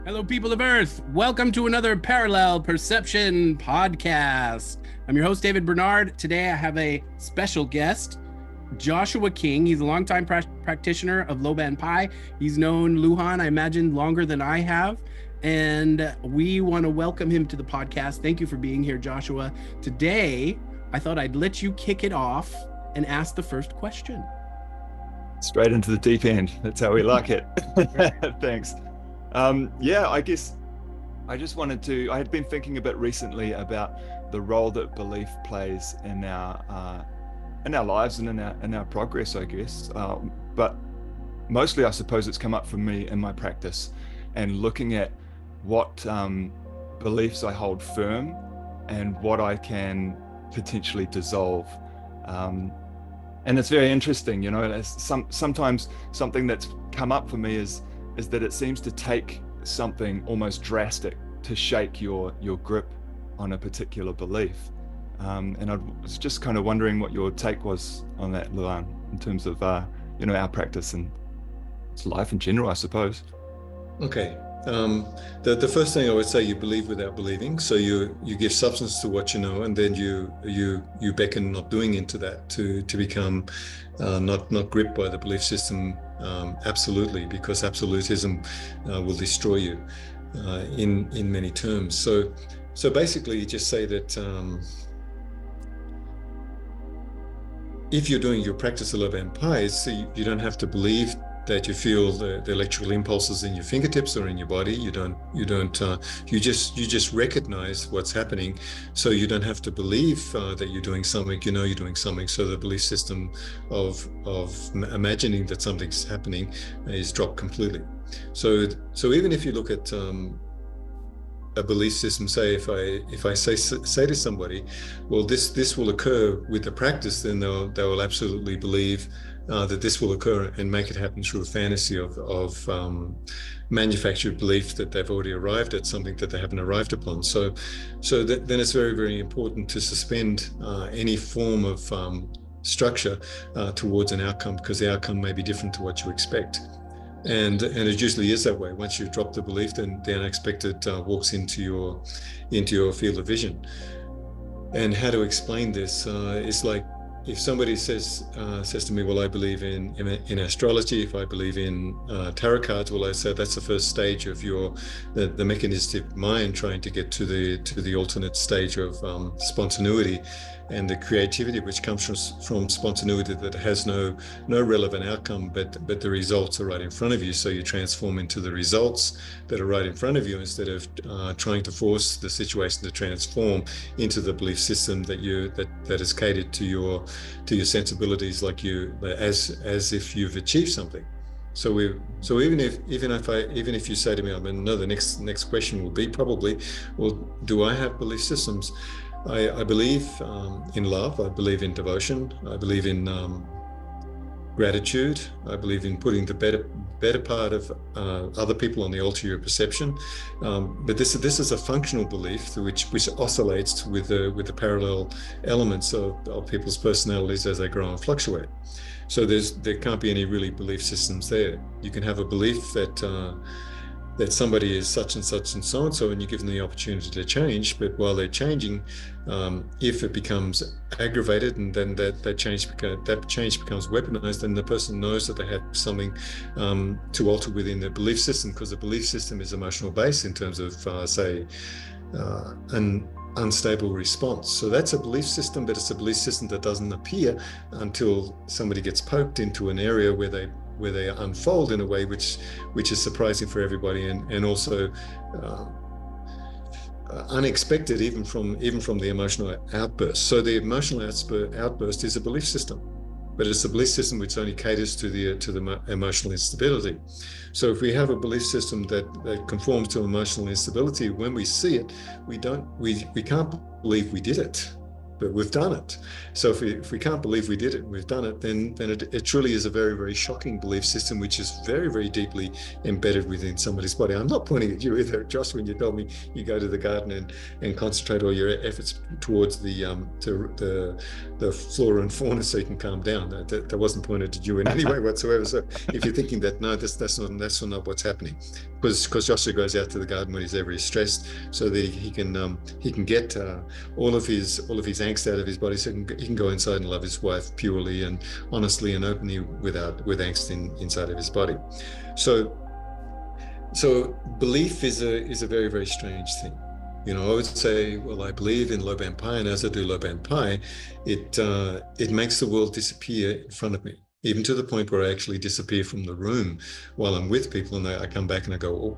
Hello, people of Earth. Welcome to another Parallel Perception podcast. I'm your host, David Bernard. Today I have a special guest, Joshua King. He's a longtime practitioner of Low-Band Pi. He's known Luhan, I imagine, longer than I have. And we want to welcome him to the podcast. Thank you for being here, Joshua. Today, I thought I'd let you kick it off and ask the first question. Straight into the deep end. That's how we like it. Thanks. I guess I just wanted to, I had been thinking a bit recently about the role that belief plays in our lives and in our progress, I guess. But mostly, I suppose it's come up for me in my practice and looking at what beliefs I hold firm and what I can potentially dissolve. And it's very interesting, you know, sometimes something that's come up for me is that it seems to take something almost drastic to shake your grip on a particular belief. And I was just kind of wondering what your take was on that, Luhan, in terms of, our practice and life in general, I suppose. Okay. The first thing I would say, you believe without believing. So you give substance to what you know, and then you beckon not doing into that to become not gripped by the belief system. Absolutely, because absolutism will destroy you in many terms. So basically, you just say that if you're doing your practice of Low-Band Pi, so you don't have to believe that you feel the electrical impulses in your fingertips or in your body. You just recognize what's happening, so you don't have to believe that you're doing something. You know you're doing something. So the belief system of imagining that something's happening is dropped completely. So even if you look at a belief system, say if I say to somebody, well, this will occur with the practice, then they will absolutely believe that this will occur and make it happen through a fantasy of manufactured belief that they've already arrived at something that they haven't arrived upon. So then it's very, very important to suspend any form of structure towards an outcome, because the outcome may be different to what you expect. And it usually is that way. Once you drop the belief, then the unexpected walks into your field of vision. And how to explain this is like, if somebody says to me, well, I believe in astrology, if I believe in tarot cards, well, I say that's the first stage of the mechanistic mind trying to get to the alternate stage of spontaneity and the creativity which comes from spontaneity that has no relevant outcome, but the results are right in front of you. So you transform into the results that are right in front of you, instead of trying to force the situation to transform into the belief system that is catered to your sensibilities, like as if you've achieved something. So even if you say to me, I mean, no, the next question will be probably, well, do I have belief systems? I believe in love. I believe in devotion. I believe in gratitude. I believe in putting the better part of other people on the altar of your perception. But this is a functional belief which oscillates with the parallel elements of people's personalities as they grow and fluctuate. So there can't be any really belief systems there. You can have a belief that somebody is such and such and so and so, and you give them the opportunity to change. But while they're changing, if it becomes aggravated and then that change becomes weaponized, then the person knows that they have something to alter within their belief system, because the belief system is emotional based in terms of an unstable response. So that's a belief system, but it's a belief system that doesn't appear until somebody gets poked into an area where they unfold in a way which is surprising for everybody, and also unexpected even from the emotional outburst. So the emotional outburst is a belief system, but it's a belief system which only caters to the emotional instability. So if we have a belief system that conforms to emotional instability, when we see it, we can't believe we did it. but we've done it. So if we can't believe we did it and we've done it, then it truly is a very, very shocking belief system, which is very, very deeply embedded within somebody's body. I'm not pointing at you either, Josh, when you told me you go to the garden and concentrate all your efforts towards the flora and fauna so you can calm down. That wasn't pointed at you in any way whatsoever. So if you're thinking that, no, that's not what's happening, because Joshua goes out to the garden when he's very stressed, so that he can get all of his angst out of his body, so he can go inside and love his wife purely and honestly and openly with angst inside of his body. So belief is a very, very strange thing. I would say, well, I believe in Lo Ban Pai, and as I do Lo Ban Pai, it makes the world disappear in front of me, even to the point where I actually disappear from the room while I'm with people, and I come back and I go, oh,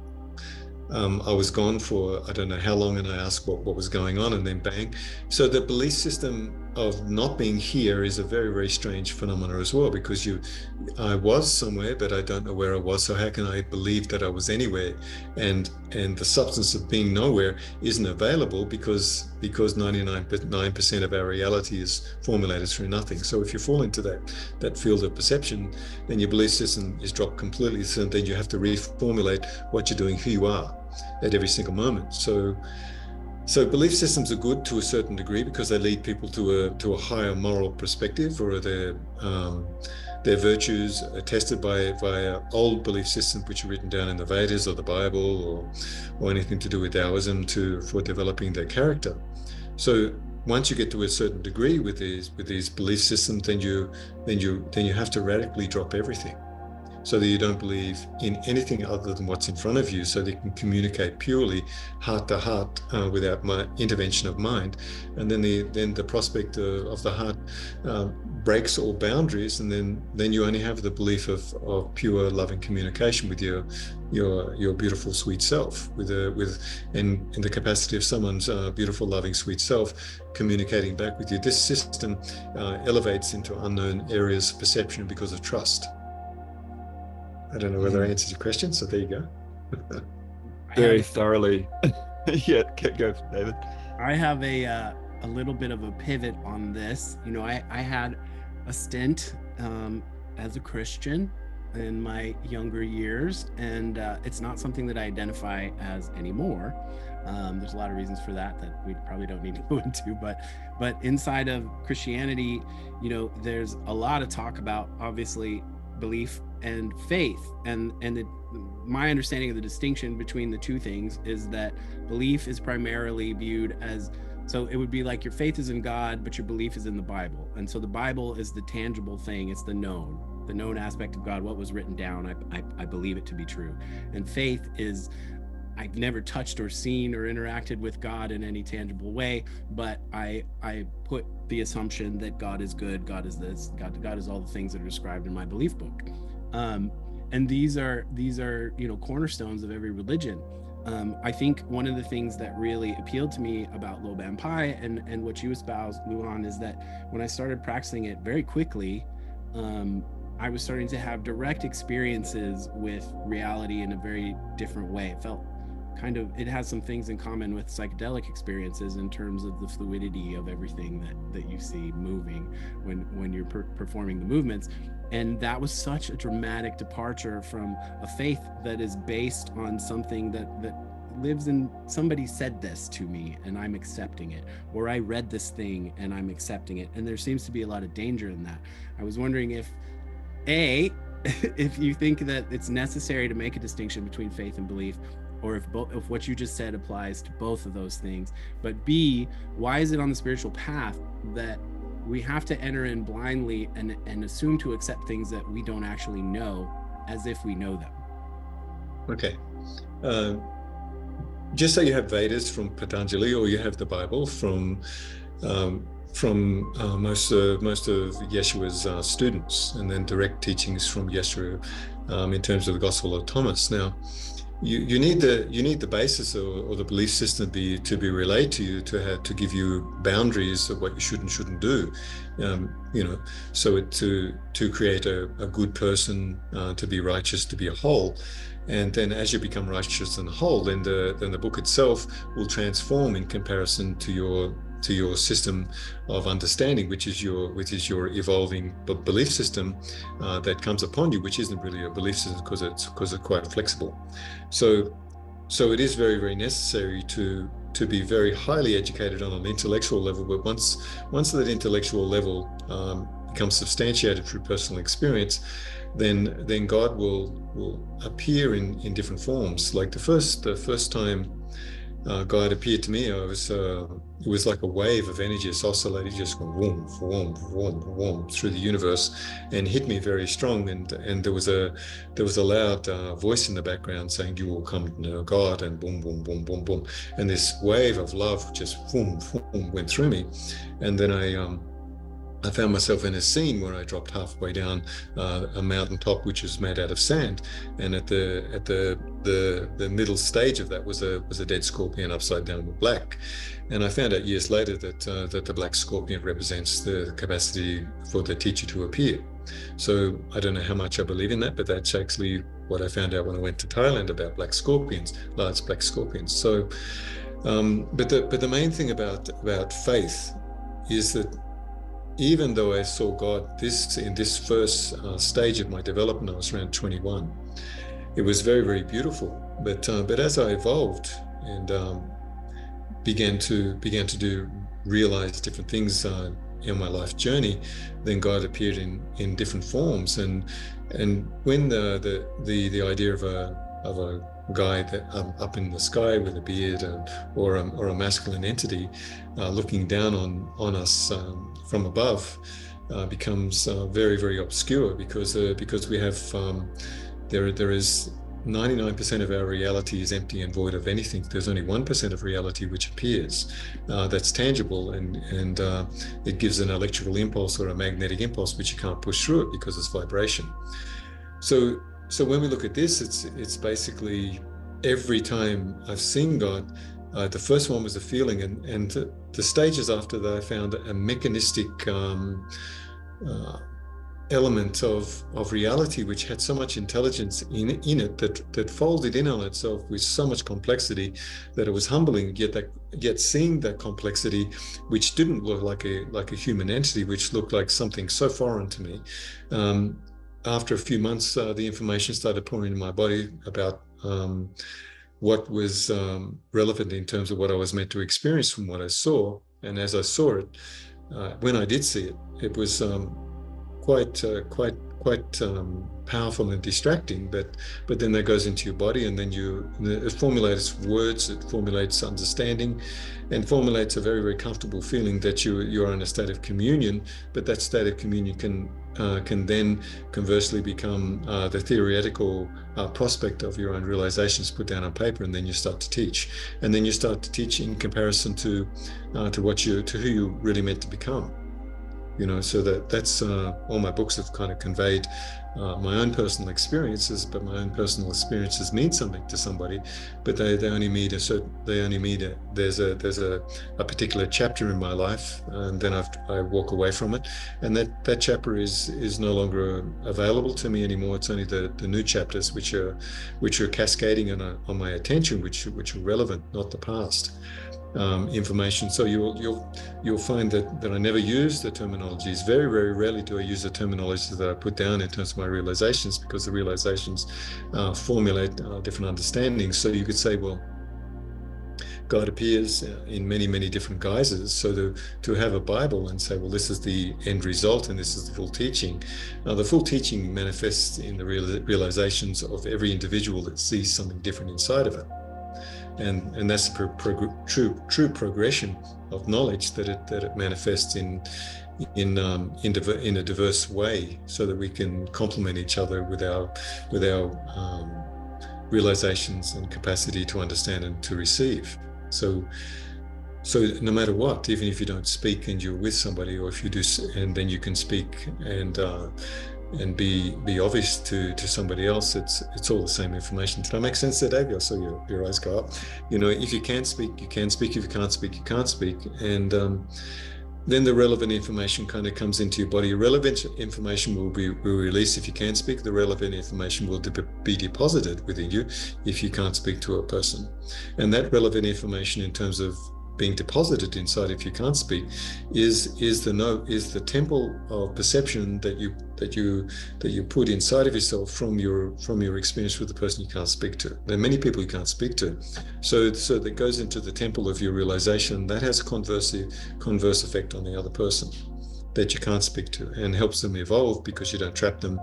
I was gone for I don't know how long, and I asked what was going on, and then bang. So the belief system of not being here is a very, very strange phenomenon as well, because I was somewhere, but I don't know where I was. So how can I believe that I was anywhere? And the substance of being nowhere isn't available because 99% of our reality is formulated through nothing. So if you fall into that field of perception, then your belief system is dropped completely. So then you have to reformulate what you're doing, who you are at every single moment. So belief systems are good to a certain degree because they lead people to a higher moral perspective, or their virtues are tested by old belief systems which are written down in the Vedas or the Bible or anything to do with Taoism for developing their character. So once you get to a certain degree with these belief systems, then you have to radically drop everything, so that you don't believe in anything other than what's in front of you, so that you can communicate purely heart to heart without intervention of mind. And then the prospect of the heart breaks all boundaries, and then you only have the belief of pure loving communication with your beautiful sweet self, in the capacity of someone's beautiful loving sweet self communicating back with you. This system elevates into unknown areas of perception because of trust. I don't know whether I answered your question, so there you go. Very thoroughly. Yeah, go, David. I have a little bit of a pivot on this. I had a stint as a Christian in my younger years, and it's not something that I identify as anymore. There's a lot of reasons for that we probably don't need to go into, but inside of Christianity, there's a lot of talk about, obviously, belief and faith, and my understanding of the distinction between the two things is that belief is primarily viewed as, so it would be like your faith is in God, but your belief is in the Bible. And so the Bible is the tangible thing, it's the known aspect of God, what was written down. I believe it to be true. And faith is, I've never touched or seen or interacted with God in any tangible way, but I put the assumption that God is good, God is this, God is all the things that are described in my belief book. And these are cornerstones of every religion. I think one of the things that really appealed to me about Lo Ban Pai and what you espouse, Luan, is that when I started practicing it very quickly, I was starting to have direct experiences with reality in a very different way. It felt it has some things in common with psychedelic experiences in terms of the fluidity of everything that you see moving when you're performing the movements. And that was such a dramatic departure from a faith that is based on something that lives in, somebody said this to me and I'm accepting it, or I read this thing and I'm accepting it. And there seems to be a lot of danger in that. I was wondering if you think that it's necessary to make a distinction between faith and belief, or if what you just said applies to both of those things. But B, why is it on the spiritual path that we have to enter in blindly and assume to accept things that we don't actually know as if we know them? Okay. Just so you have Vedas from Patanjali, or you have the Bible from most of Yeshua's students, and then direct teachings from Yeshua in terms of the Gospel of Thomas. Now, you need the basis or the belief system to be relayed to you to give you boundaries of what you should and shouldn't do, so to create a good person, to be righteous, to be a whole. And then as you become righteous and whole, then the book itself will transform in comparison to your system of understanding, which is your evolving belief system that comes upon you, which isn't really a belief system because it's quite flexible. So it is very, very necessary to be very highly educated on an intellectual level. But once that intellectual level becomes substantiated through personal experience, then God will appear in different forms. Like the first time God appeared to me, it was like a wave of energy, just oscillating, just going boom, boom, boom, boom through the universe, and hit me very strong. And there was a loud voice in the background saying, "You will come to know God," and boom, boom, boom, boom, boom, and this wave of love just boom, boom went through me, and then I found myself in a scene where I dropped halfway down a mountaintop which was made out of sand, and at the middle stage of that was a dead scorpion upside down with black. And I found out years later that the black scorpion represents the capacity for the teacher to appear. So I don't know how much I believe in that, but that's actually what I found out when I went to Thailand about black scorpions, large black scorpions. So, but the main thing about faith is that even though I saw God in this first stage of my development, I was around 21. It was very, very beautiful. But as I evolved and began to realize different things in my life journey, then God appeared in different forms. And when the idea of a guy that up in the sky with a beard or a masculine entity looking down on us from above becomes very, very obscure, because we have there is 99% of our reality is empty and void of anything. There's only 1% of reality which appears that's tangible, and it gives an electrical impulse or a magnetic impulse which you can't push through it because it's vibration. So when we look at this, it's basically every time I've seen God, the first one was a feeling, and the stages after that, I found a mechanistic element of reality which had so much intelligence in it that folded in on itself with so much complexity that it was humbling. Yet seeing that complexity, which didn't look like a human entity, which looked like something so foreign to me. After a few months, the information started pouring into my body about what was relevant in terms of what I was meant to experience from what I saw. And as I saw it, when I did see it, it was quite powerful and distracting. But then that goes into your body, and then it formulates words, it formulates understanding, and formulates a very, very comfortable feeling that you're in a state of communion. But that state of communion can then conversely become the theoretical prospect of your own realizations put down on paper, and then you start to teach, and then you start to teach in comparison to who you really meant to become. So that's all my books have kind of conveyed my own personal experiences, but my own personal experiences mean something to somebody, but they only mean there's a particular chapter in my life, and then I walk away from it, and that chapter is no longer available to me anymore. It's only the new chapters which are cascading on my attention, which are relevant, not the past. Information. So you'll find that I never use the terminologies. Very, very rarely do I use the terminology that I put down in terms of my realizations, because the realizations formulate different understandings. So you could say, well, God appears in many, many different guises. So to have a Bible and say, well, this is the end result and this is the full teaching. The full teaching manifests in the realizations of every individual that sees something different inside of it. And that's the true progression of knowledge, that it manifests in a diverse way, so that we can complement each other with our realizations and capacity to understand and to receive. So no matter what, even if you don't speak and you're with somebody, or if you do, and then you can speak and be obvious to somebody else, it's all the same information. Did that make sense there, Dave? I saw your eyes go up. If you can speak, you can speak. If you can't speak, you can't speak. And then the relevant information kind of comes into your body. Relevant information will be released if you can speak. The relevant information will be deposited within you if you can't speak to a person. And that relevant information, in terms of being deposited inside, if you can't speak, is the temple of perception that you put inside of yourself from your experience with the person you can't speak to. There are many people you can't speak to, so that goes into the temple of your realization. That has a converse effect on the other person that you can't speak to, and helps them evolve, because you don't trap them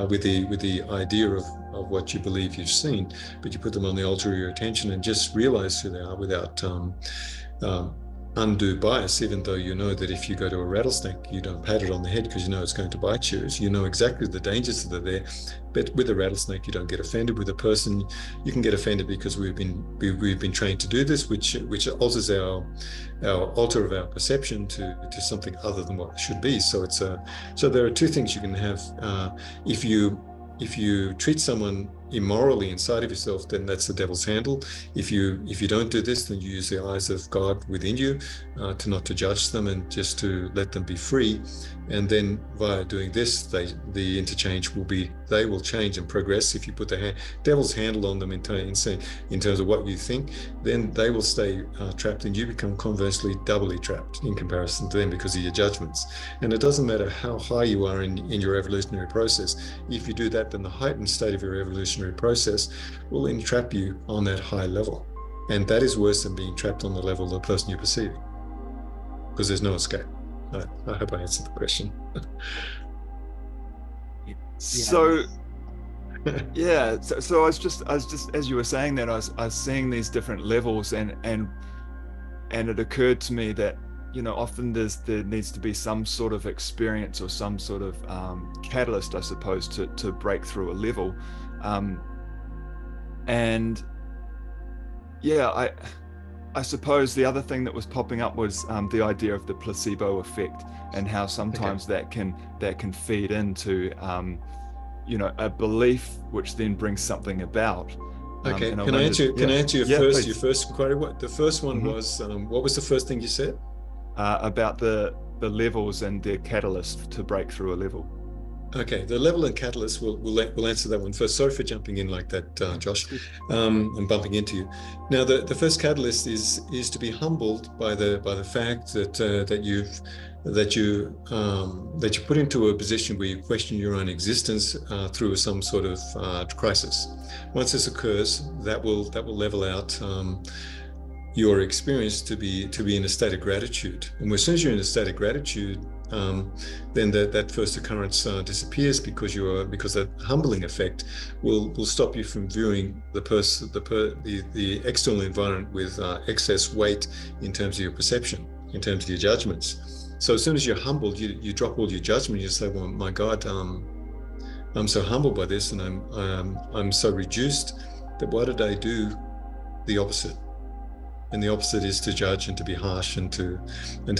with the idea of what you believe you've seen, but you put them on the altar of your attention and just realize who they are without undue bias, even though you know that if you go to a rattlesnake, you don't pat it on the head because you know it's going to bite you. You know exactly the dangers that are there. But with a rattlesnake, you don't get offended. With a person, you can get offended because we've been trained to do this, which alters our alter of our perception to something other than what it should be. So there are two things you can have. If you treat someone immorally inside of yourself, then that's the devil's handle. If you don't do this, then you use the eyes of God within you to not to judge them and just to let them be free. And then via doing this, the interchange they will change and progress. If you put the devil's handle on them in terms of what you think, then they will stay trapped, and you become conversely doubly trapped in comparison to them because of your judgments. And it doesn't matter how high you are in your evolutionary process. If you do that, then the heightened state of your evolutionary process will entrap you on that high level. And that is worse than being trapped on the level of the person you're perceiving, because there's no escape. I hope I answered the question. So yeah, so I was just as you were saying that, I was seeing these different levels, and it occurred to me that, you know, often there needs to be some sort of experience or some sort of catalyst, I suppose, to break through a level. And yeah, I suppose the other thing that was popping up was the idea of the placebo effect, and how sometimes that can feed into you know, a belief which then brings something about. Okay, can I answer your first inquiry? What the first one was? What was the first thing you said? About the levels and their catalyst to break through a level. Okay, the level and catalyst, we'll answer that one first. Sorry for jumping in like that, Josh, and bumping into you. Now, the first catalyst is to be humbled by the fact that you put into a position where you question your own existence through some sort of crisis. Once this occurs, that will level out your experience to be in a state of gratitude. And as soon as you're in a state of gratitude, then that first occurrence disappears, because that humbling effect will stop you from viewing the external environment with excess weight in terms of your perception, in terms of your judgments. So as soon as you're humbled, you drop all your judgment. You say, well, my God, I'm so humbled by this, and I'm so reduced that why did I do the opposite? And the opposite is to judge and to be harsh and to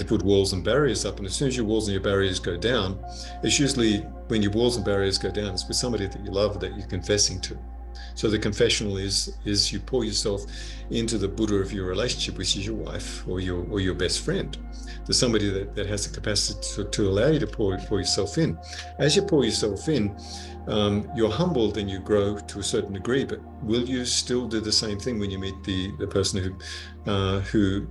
put walls and barriers up. And as soon as your walls and your barriers go down, it's usually when your walls and barriers go down, it's with somebody that you love, that you're confessing to. So the confessional is you pour yourself into the Buddha of your relationship, which is your wife or your best friend. There's somebody that has the capacity to allow you to pour yourself in. As you pour yourself in, you're humbled and you grow to a certain degree, but will you still do the same thing when you meet the person who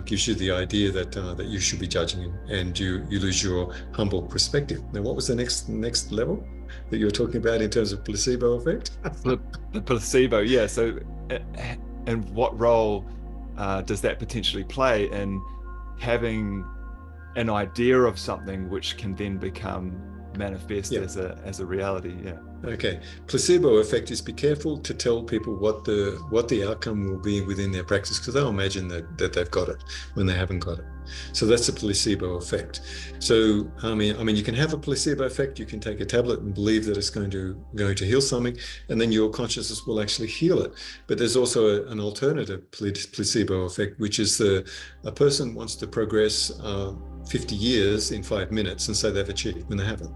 gives you the idea that you should be judging, and you lose your humble perspective? Now, what was the next level that you were talking about in terms of placebo effect? The placebo, yeah. So, and what role does that potentially play in having an idea of something which can then become manifest as a reality? Yeah. Okay. Placebo effect is, be careful to tell people what the outcome will be within their practice, because they'll imagine that they've got it when they haven't got it. So that's a placebo effect. So I mean, you can have a placebo effect. You can take a tablet and believe that it's going to heal something, and then your consciousness will actually heal it. But there's also an alternative placebo effect, which is a person wants to progress 50 years in 5 minutes and say they've achieved when they haven't.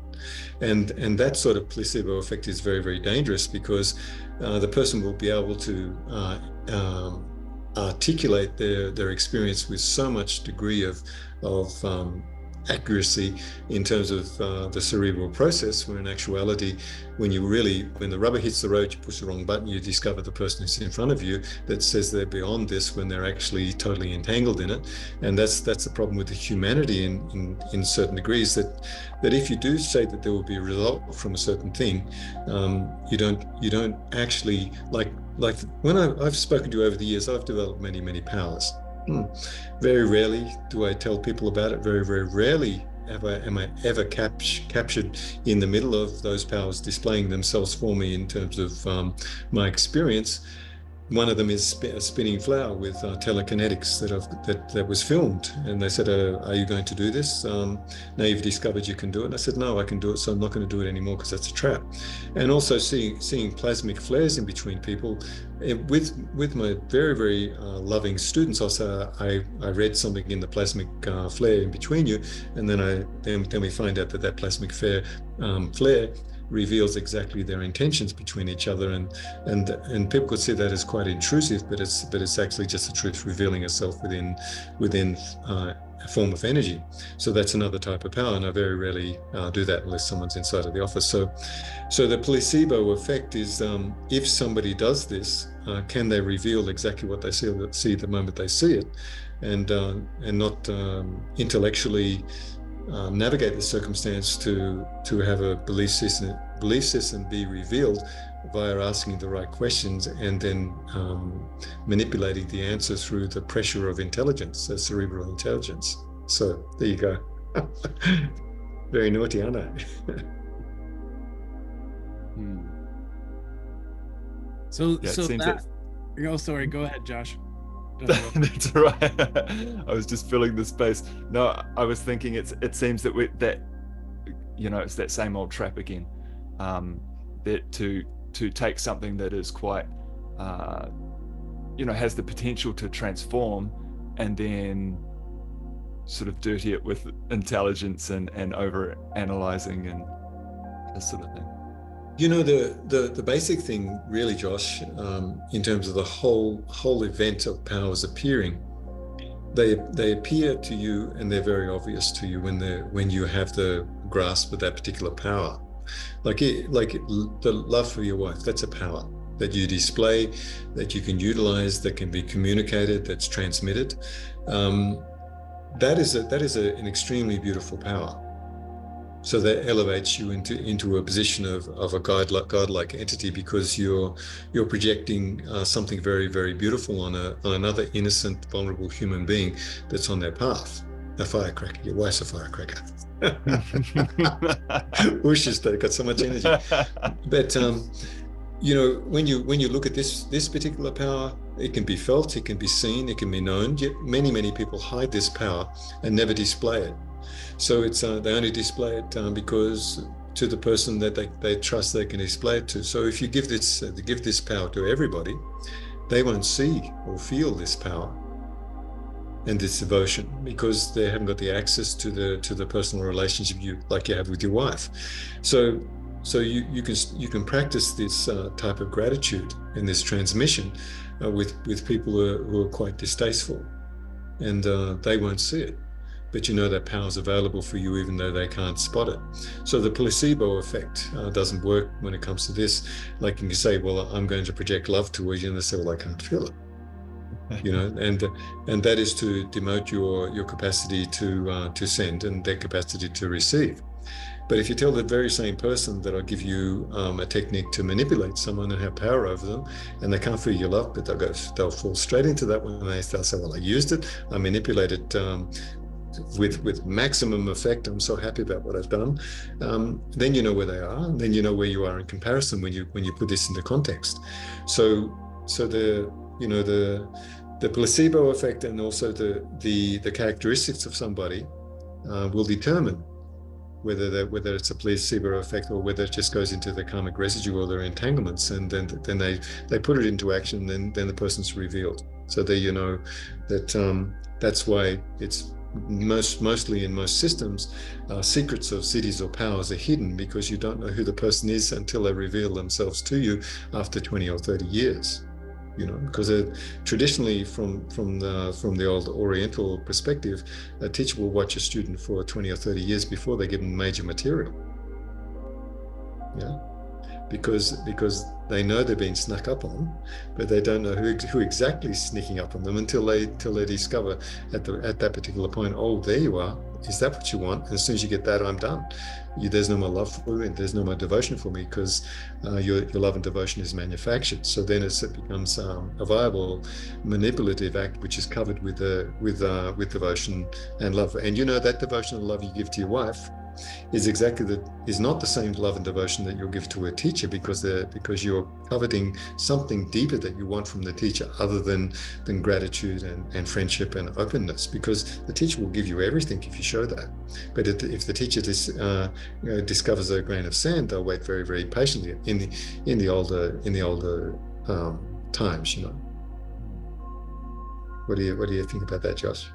And that sort of placebo effect is very, very dangerous, because the person will be able to articulate their experience with so much degree of accuracy in terms of the cerebral process, where in actuality, when the rubber hits the road, you push the wrong button, you discover the person who's in front of you that says they're beyond this when they're actually totally entangled in it. And that's the problem with the humanity in certain degrees, that if you do say that there will be a result from a certain thing, you don't actually, like when I've spoken to you over the years, I've developed many powers. Very rarely do I tell people about it. Very, very rarely am I ever captured in the middle of those powers displaying themselves for me in terms of my experience. One of them is a spinning flower with telekinetics that was filmed, and they said, "Are you going to do this? Now you've discovered you can do it." And I said, "No, I can do it, so I'm not going to do it anymore because that's a trap." And also seeing plasmic flares in between people. With my very, very loving students, also I read something in the plasmic flare in between you, and then we find out that plasmic flare reveals exactly their intentions between each other, and people could see that as quite intrusive, but it's actually just the truth revealing itself within a form of energy. So that's another type of power, and I very rarely do that unless someone's inside of the office. So the placebo effect is, if somebody does this, can they reveal exactly what they see the moment they see it, and not intellectually navigate the circumstance to have a belief system be revealed via asking the right questions and then manipulating the answer through the pressure of intelligence, cerebral intelligence. So there you go. Very naughty, aren't I? So oh, sorry, go ahead, Josh. That's all right. I was just filling the space. No, I was thinking it seems that it's that same old trap again. That to take something that is quite has the potential to transform, and then sort of dirty it with intelligence and over analyzing and this sort of thing. The basic thing really, Josh, in terms of the whole event of powers appearing, they appear to you and they're very obvious to you when you have the grasp of that particular power. Like the love for your wife, that's a power that you display, that you can utilize, that can be communicated, that's transmitted. That is an extremely beautiful power. So that elevates you into a position of a godlike entity, because you're projecting something very, very beautiful on another innocent, vulnerable human being that's on their path. A firecracker. Your wife's a firecracker. Wishes they've got so much energy. But when you look at this particular power, it can be felt, it can be seen, it can be known. Yet many people hide this power and never display it. So it's they only display it because to the person that they trust they can display it to. So if you give this power to everybody, they won't see or feel this power and this devotion, because they haven't got the access to the personal relationship you have with your wife. So you can practice this type of gratitude and this transmission with people who are quite distasteful, and they won't see it. But that power is available for you even though they can't spot it. So the placebo effect doesn't work when it comes to this. Like you can say, well, I'm going to project love towards you, and they say, well, I can't feel it. And that is to demote your capacity to send and their capacity to receive. But if you tell the very same person that I'll give you a technique to manipulate someone and have power over them, and they can't feel your love, but they'll fall straight into that when they'll say, well, I used it, I manipulated with maximum effect, I'm so happy about what I've done. Then you know where they are, and then you know where you are in comparison when you put this into context. So the placebo effect and also the characteristics of somebody will determine whether it's a placebo effect or whether it just goes into the karmic residue or their entanglements, and then they put it into action, then the person's revealed. So there you know that that's why it's mostly in most systems, secrets of cities or powers are hidden, because you don't know who the person is until they reveal themselves to you after 20 or 30 years. because traditionally from the old Oriental perspective, a teacher will watch a student for 20 or 30 years before they give them major material. Yeah. Because they know they're being snuck up on, but they don't know who exactly is sneaking up on them until they discover at that particular point, oh, there you are. Is that what you want? And as soon as you get that, I'm done. There's no more love for you, and there's no more devotion for me, because your love and devotion is manufactured. So then it becomes a viable manipulative act, which is covered with devotion and love. And that devotion and love you give to your wife is not the same love and devotion that you'll give to a teacher, because you're coveting something deeper that you want from the teacher, other than gratitude and friendship and openness, because the teacher will give you everything if you show that. But if the teacher discovers a grain of sand, they'll wait very, very patiently in the older times. What do you think about that, Josh?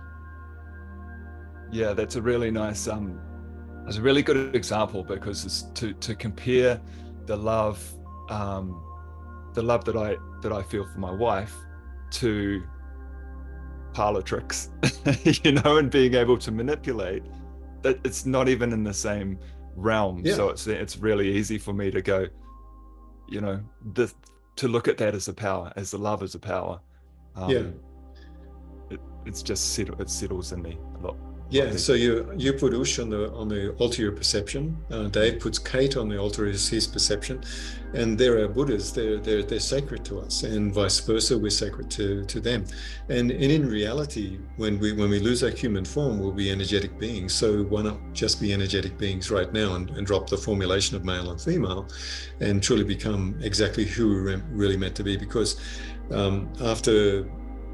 Yeah, that's a really nice it's a really good example, because it's to compare the love that I feel for my wife to parlor tricks, and being able to manipulate, that it's not even in the same realm. Yeah. So it's really easy for me to go, to look at that as a power, as the love as a power. It settles in me a lot. Yeah, so you put Ush on the altar of your perception. Dave puts Kate on the altar as his perception, and they're our Buddhas. They're sacred to us, and vice versa. We're sacred to them. And in reality, when we lose our human form, we'll be energetic beings. So why not just be energetic beings right now and drop the formulation of male and female, and truly become exactly who we're really meant to be? Because after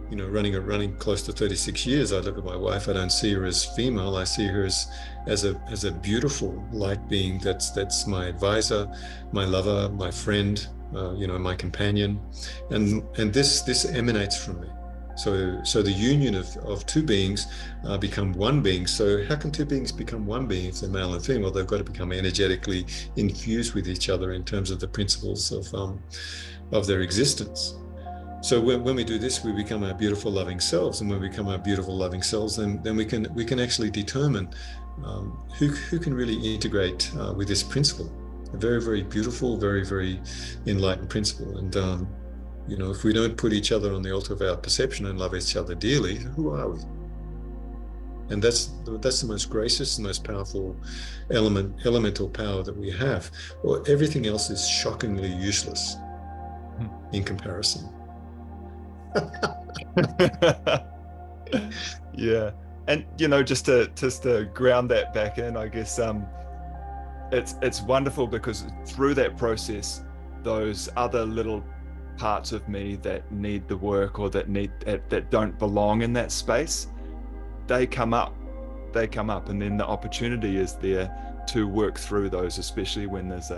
running close to 36 years, I look at my wife, I don't see her as female, I see her as a beautiful light being that's my advisor, my lover, my friend, my companion, and this emanates from me. So the union of two beings become one being. So how can two beings become one being if they're male and female? They've got to become energetically infused with each other in terms of the principles of their existence. So when we do this, we become our beautiful, loving selves, and when we become our beautiful, loving selves, then we can actually determine who can really integrate with this principle. A very, very beautiful, very, very enlightened principle. And if we don't put each other on the altar of our perception and love each other dearly, who are we? And that's the most gracious, the most powerful elemental power that we have. Well, everything else is shockingly useless in comparison. Yeah, and just to ground that back in, I guess it's wonderful, because through that process, those other little parts of me that need the work, or that don't belong in that space, they come up, and then the opportunity is there to work through those, especially when there's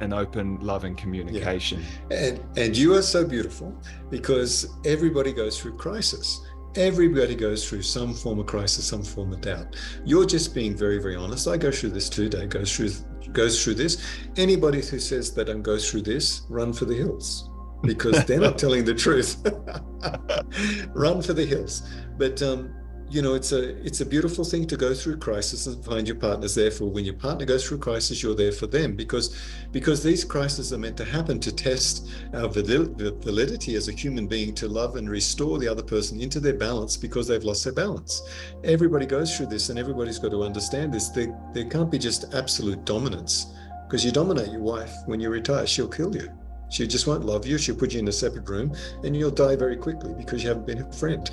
an open, loving communication. Yeah. And you are so beautiful, because everybody goes through crisis. Everybody goes through some form of crisis, some form of doubt. You're just being very, very honest. I go through this too. Dave goes through this. Anybody who says they don't go through this, run for the hills, because they're not telling the truth. Run for the hills. But it's a beautiful thing to go through crisis and find your partner's there for. When your partner goes through crisis, you're there for them, because these crises are meant to happen to test our validity as a human being, to love and restore the other person into their balance, because they've lost their balance. Everybody goes through this, and everybody's got to understand this. There can't be just absolute dominance, because you dominate your wife, when you retire, she'll kill you. She just won't love you. She'll put you in a separate room, and you'll die very quickly because you haven't been her friend.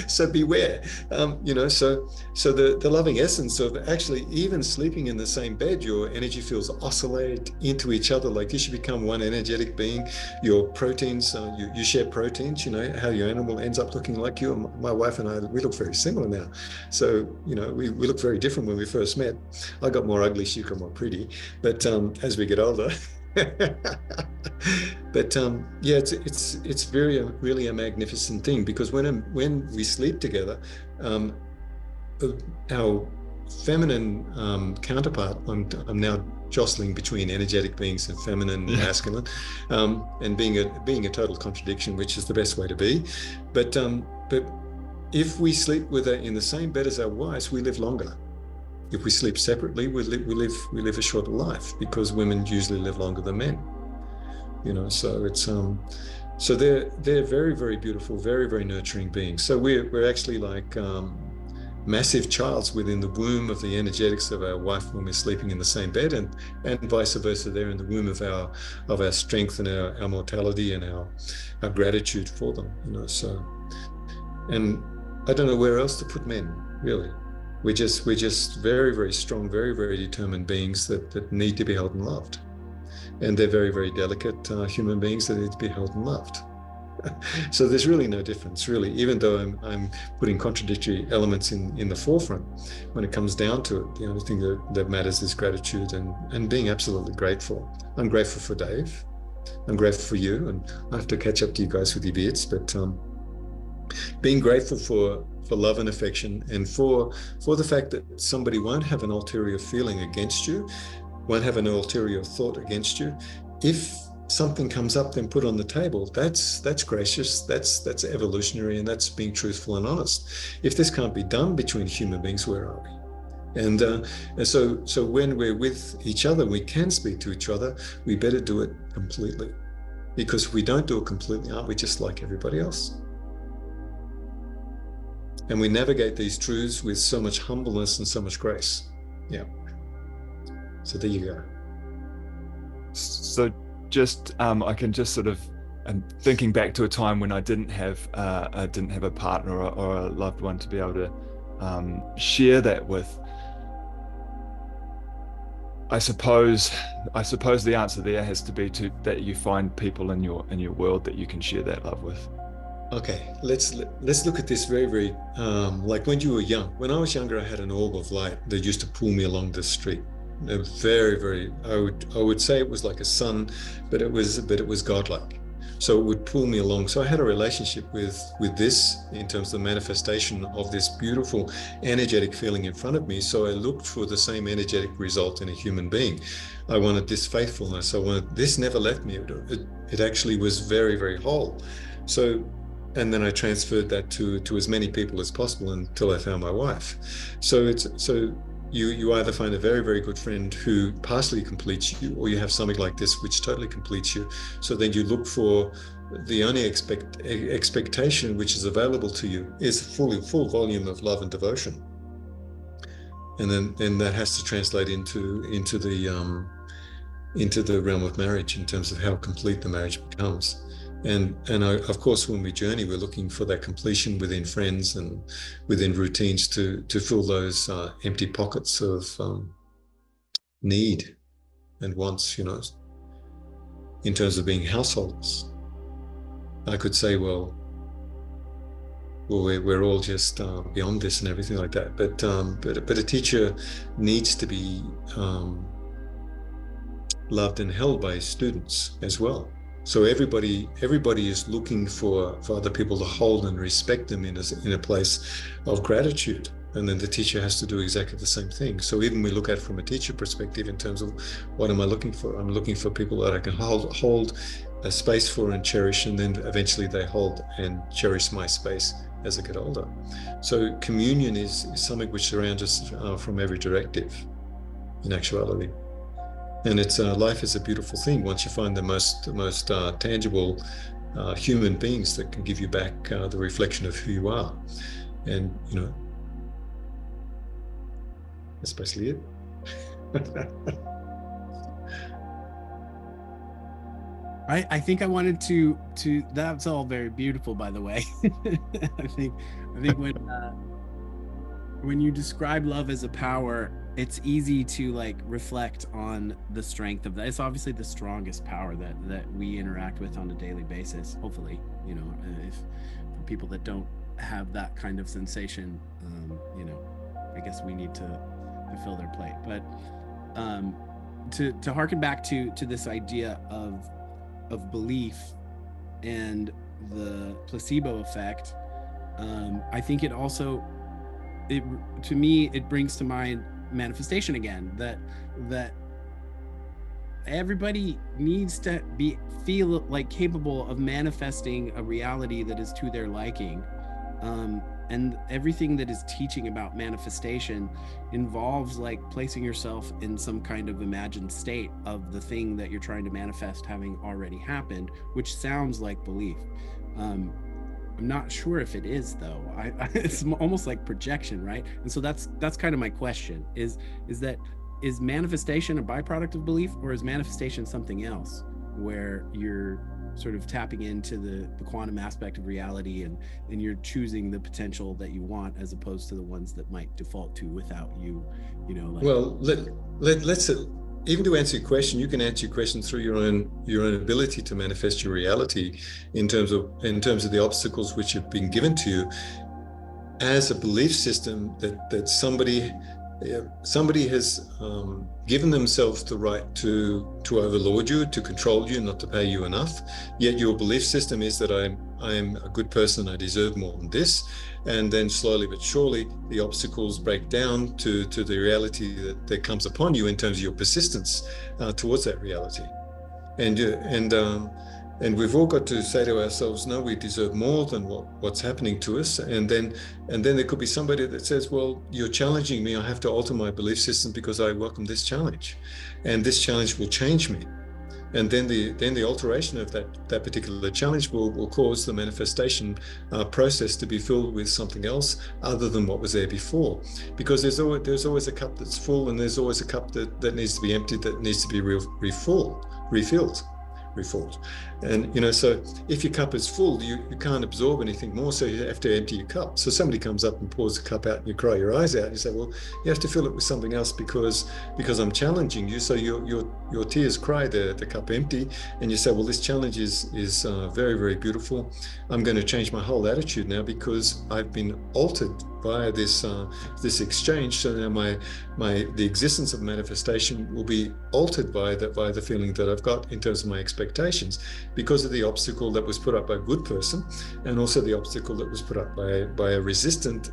So beware. So the loving essence of actually even sleeping in the same bed, your energy fields oscillate into each other like this. You become one energetic being. Your proteins, you share proteins. How your animal ends up looking like you. My wife and I, we look very similar now. So we look very different when we first met. I got more ugly, she got more pretty. But as we get older. But it's really a magnificent thing, because when we sleep together, our feminine counterpart. I'm now jostling between energetic beings and feminine, masculine, and being a total contradiction, which is the best way to be. But if we sleep in the same bed as our wives, we live longer. If we sleep separately, we live a shorter life, because women usually live longer than men. So it's so they're very, very beautiful, very, very nurturing beings. So we're actually like massive childs within the womb of the energetics of our wife when we're sleeping in the same bed, and vice versa. They're in the womb of our strength and our mortality and our gratitude for them. So, and I don't know where else to put men, really. We're just very, very strong, very, very determined beings that need to be held and loved. And they're very, very delicate human beings that need to be held and loved. So there's really no difference, really, even though I'm putting contradictory elements in the forefront. When it comes down to it, the only thing that matters is gratitude and being absolutely grateful. I'm grateful for Dave. I'm grateful for you, and I have to catch up to you guys with your beards, but being grateful for love and affection, and for the fact that somebody won't have an ulterior feeling against you, won't have an ulterior thought against you. If something comes up, then put on the table. That's gracious, that's evolutionary, and that's being truthful and honest. If this can't be done between human beings, where are we? And so when we're with each other, we can speak to each other. We better do it completely, because if we don't do it completely, aren't we just like everybody else? And we navigate these truths with so much humbleness and so much grace. Yeah. So there you go. So just I can just sort of, and thinking back to a time when I didn't have a partner or a loved one to be able to share that with. I suppose the answer there has to be that you find people in your world that you can share that love with. Okay, let's look at this very, very like when you were young. When I was younger, I had an orb of light that used to pull me along the street. It was very, very. I would say it was like a sun, but it was godlike. So it would pull me along. So I had a relationship with this in terms of the manifestation of this beautiful energetic feeling in front of me. So I looked for the same energetic result in a human being. I wanted this faithfulness. This never left me. It actually was very, very whole. So. And then I transferred that to as many people as possible until I found my wife. So you either find a very, very good friend who partially completes you, or you have something like this which totally completes you. So then you look for the only expectation which is available to you is full volume of love and devotion. And then that has to translate into the realm of marriage in terms of how complete the marriage becomes. And of course, when we journey, we're looking for that completion within friends and within routines to fill those empty pockets of need and wants, in terms of being households. I could say, well, we're all just beyond this and everything like that. But a teacher needs to be loved and held by his students as well. So everybody is looking for other people to hold and respect them in a place of gratitude. And then the teacher has to do exactly the same thing. So even we look at it from a teacher perspective in terms of what am I looking for? I'm looking for people that I can hold a space for and cherish, and then eventually they hold and cherish my space as I get older. So communion is something which surrounds us from every directive in actuality. And life is a beautiful thing once you find the most tangible human beings that can give you back the reflection of who you are. And, that's basically it. I think I wanted to that's all very beautiful, by the way. I think when you describe love as a power, it's easy to reflect on the strength of that. It's obviously the strongest power that we interact with on a daily basis. Hopefully, if for people that don't have that kind of sensation, I guess we need to fill their plate. But to harken back to this idea of belief and the placebo effect, I think it also it to me it brings to mind manifestation again, that everybody needs to feel like capable of manifesting a reality that is to their liking. And everything that is teaching about manifestation involves like placing yourself in some kind of imagined state of the thing that you're trying to manifest having already happened, which sounds like belief. I'm not sure if it is though. It's almost like projection, right? And so that's kind of my question: is manifestation a byproduct of belief, or is manifestation something else where you're sort of tapping into the quantum aspect of reality and you're choosing the potential that you want as opposed to the ones that might default to without you like. Well, let's even to answer your question, you can answer your question through your own ability to manifest your reality in terms of the obstacles which have been given to you as a belief system that somebody has given themselves the right to overlord you, to control you, not to pay you enough. Yet your belief system is that I'm a good person, I deserve more than this. And then slowly but surely, the obstacles break down to the reality that comes upon you in terms of your persistence towards that reality. And we've all got to say to ourselves, no, we deserve more than what's happening to us. And then there could be somebody that says, well, you're challenging me. I have to alter my belief system because I welcome this challenge. And this challenge will change me. And then the alteration of that particular challenge will cause the manifestation process to be filled with something else other than what was there before. Because there's always a cup that's full, and there's always a cup that needs to be emptied, that needs to be refilled. And so if your cup is full, you can't absorb anything more, so you have to empty your cup. So somebody comes up and pours the cup out and you cry your eyes out, and you say, well, you have to fill it with something else because I'm challenging you. So your tears cry the cup empty, and you say, well, this challenge is very, very beautiful. I'm going to change my whole attitude now because I've been altered by this exchange. So now the existence of manifestation will be altered by the feeling that I've got in terms of my expectations, because of the obstacle that was put up by a good person, and also the obstacle that was put up by a resistant,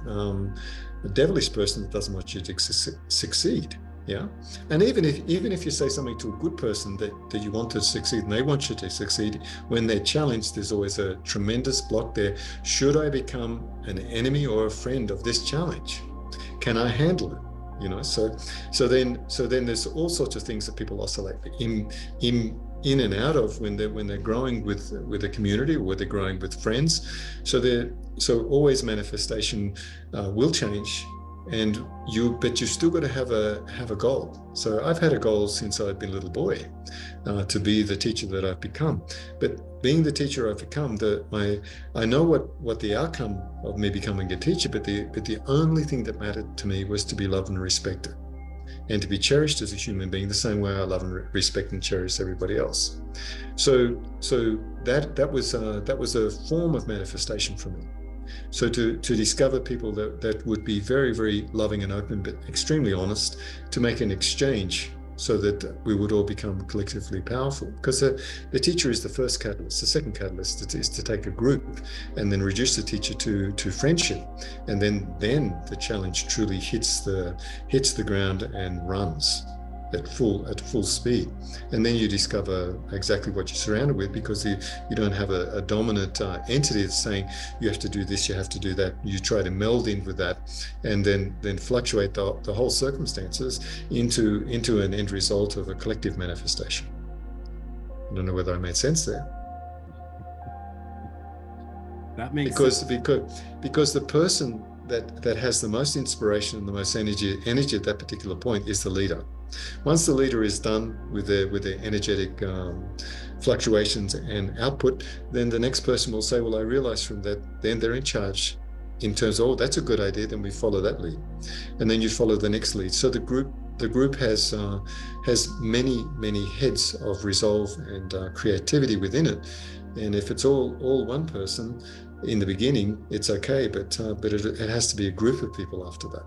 devilish person that doesn't want you to succeed. Yeah. And even if you say something to a good person that you want to succeed and they want you to succeed, when they're challenged, there's always a tremendous block there. Should I become an enemy or a friend of this challenge? Can I handle it? So then there's all sorts of things that people oscillate in and out of when they're growing with a community, or they're growing with friends. So always manifestation will change. But you still got to have a goal. So I've had a goal since I've been a little boy, to be the teacher that I've become. But being the teacher I've become, I know what the outcome of me becoming a teacher. But the only thing that mattered to me was to be loved and respected, and to be cherished as a human being, the same way I love and respect and cherish everybody else. So that was a form of manifestation for me. So to discover people that would be very, very loving and open, but extremely honest, to make an exchange so that we would all become collectively powerful. Because the teacher is the first catalyst. The second catalyst is to take a group and then reduce the teacher to friendship. And then the challenge truly hits the ground and runs at full speed. And then you discover exactly what you're surrounded with, because you don't have a dominant entity that's saying you have to do this, you have to do that. You try to meld in with that, and then fluctuate the whole circumstances into an end result of a collective manifestation. I don't know whether I made sense there. That makes sense. Because the person that has the most inspiration and the most energy at that particular point is the leader. Once the leader is done with their energetic fluctuations and output, then the next person will say, well, I realize from that, then they're in charge in terms of, oh, that's a good idea, then we follow that lead. And then you follow the next lead. So the group has many, many heads of resolve and creativity within it. And if it's all one person in the beginning, it's okay, but it has to be a group of people after that.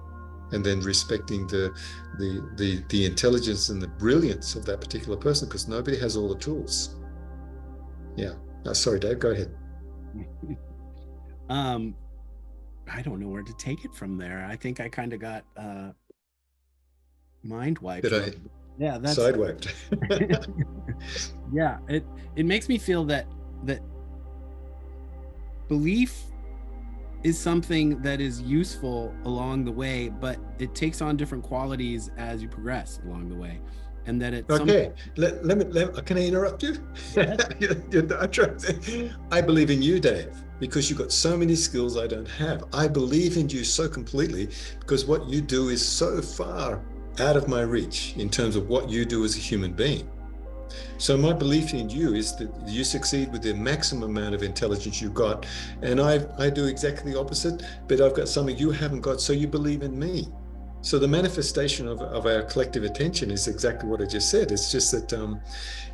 And then respecting the intelligence and the brilliance of that particular person, because nobody has all the tools. Yeah. Sorry, Dave, go ahead. I don't know where to take it from there. I think I kind of got mind wiped. Yeah, that's sidewiped. Yeah, it makes me feel that belief is something that is useful along the way, but it takes on different qualities as you progress along the way. And that it's okay. Let me. Can I interrupt you? Yeah. I believe in you, Dave, because you've got so many skills I don't have. I believe in you so completely because what you do is so far out of my reach in terms of what you do as a human being. So my belief in you is that you succeed with the maximum amount of intelligence you've got, and I do exactly the opposite, but I've got something you haven't got, so you believe in me. So the manifestation of our collective attention is exactly what I just said. It's just that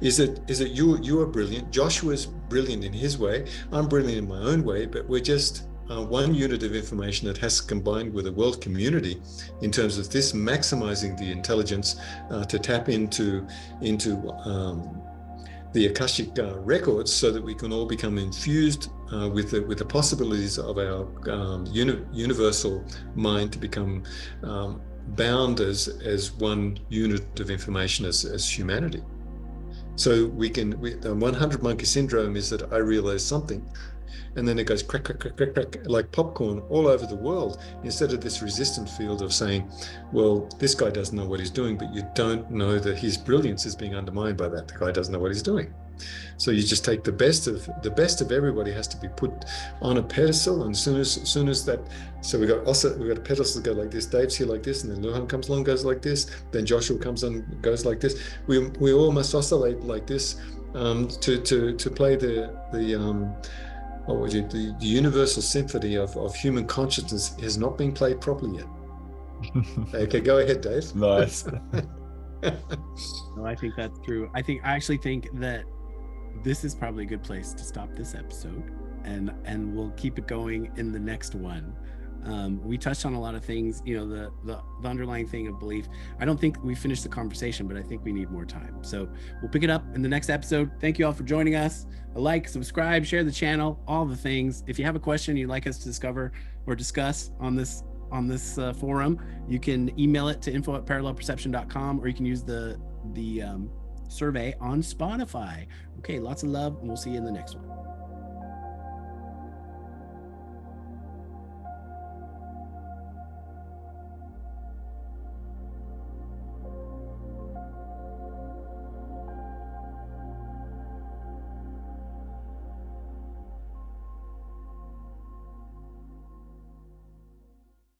is that you are brilliant. Joshua's brilliant in his way. I'm brilliant in my own way, but we're just one unit of information that has combined with a world community in terms of this maximizing the intelligence to tap into the Akashic records, so that we can all become infused with the possibilities of our universal mind to become bound as one unit of information as humanity. So the 100 monkey syndrome is that I realize something, and then it goes crack, crack, crack, crack, crack, like popcorn all over the world, instead of this resistant field of saying, well, this guy doesn't know what he's doing, but you don't know that his brilliance is being undermined by that. The guy doesn't know what he's doing. So you just take the best of everybody has to be put on a pedestal, and soon as that, so we got a pedestal that go like this, Dave's here like this, and then Luhan comes along, goes like this, then Joshua comes on, goes like this. We all must oscillate like this to play the universal symphony of human consciousness has not been played properly yet. Okay, go ahead, Dave. Nice. No, I think that's true. I actually think that this is probably a good place to stop this episode, and we'll keep it going in the next one. We touched on a lot of things, the underlying thing of belief. I don't think we finished the conversation, but I think we need more time. So we'll pick it up in the next episode. Thank you all for joining us. Like, subscribe, share the channel, all the things. If you have a question you'd like us to discover or discuss on this forum, you can email it to info@parallelperception.com, or you can use the survey on Spotify. Okay, lots of love, and we'll see you in the next one.